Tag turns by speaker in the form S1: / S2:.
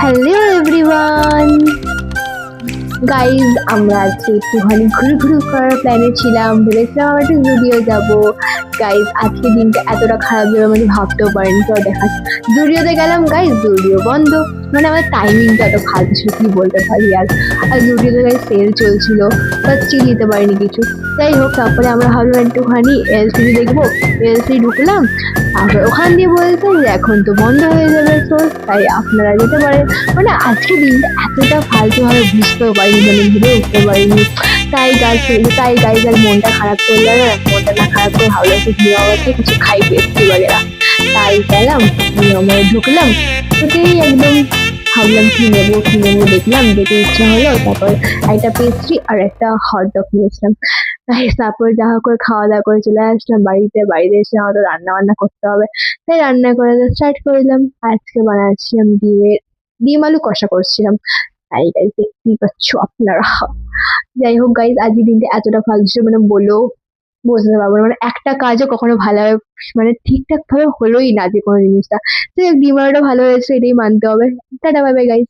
S1: Hello everyone guys, আমরা আজকে একটুখানি ঘুরু করার প্ল্যানে ছিলাম। ভেবেছিলাম আমরা একটু জুডিও যাবো। গাইজ, আজকে দিনটা এতটা খারাপ যাবে মানে ভাবতেও পারিনি। তো দেখা জুডিওতে গেলাম, গাইজ জুডিও বন্ধ। মানে আমার টাইমিংটা এত ফালতু ছিল, কি বলতে পারি। আর জুডিওতে গাইজ সেল চলছিল, বাট চিল নিতে পারিনি কিছু। যাই হোক, তারপরে আমরা ভাবলাম একটুখানি এলসিডি দেখবো। এলসিডি ঢুকলাম, তারপর ওখান দিয়ে বলছে যে এখন তো বন্ধ হয়ে যাবে, তো তাই আপনারা যেতে পারেন। মানে আজকে দিনটা এতটা ফালতু ভাবে বুঝতেও পারিনি, মানে ভেবে উঠতে পারিনি। তাই গাইজ আর মনটা খারাপ করলে না, মনটা না খারাপ করে ভাবলাম যে ঘুরে আমাকে কিছু খাই পেস্ট্রি বাগেরা। তাই গেলাম, আমরা ঢুকলাম, ওটাই একদম ভাবলাম কি নেবো দেখলাম, দেখে ইচ্ছা হলো। তারপর একটা পেস্ট্রি আর একটা হটডগ নিয়েছিলাম। তারপর দেখা করে খাওয়া দাওয়া করে চলে আসলাম বাড়িতে। বাড়িতে এসে আমাদের রান্না বান্না করতে হবে, তাই রান্না করা স্টার্ট করলাম। আজকে বানাচ্ছিলাম ডিম আলু কষা করছিলাম। তাই গাইজ দেখতেই পাচ্ছ আপনারা। যাই হোক গাইজ, আজকের দিনটা এতটা ফালতু ছিল, মানে বলেও বোঝাতে পারবো না। মানে একটা কাজও কখনো ভালোভাবে মানে ঠিকঠাক ভাবে হলোই না যে কোনো জিনিসটা। তো ডিম আলুটা ভালো হয়েছে, এটাই মানতে হবে। Tata, bye bye guys.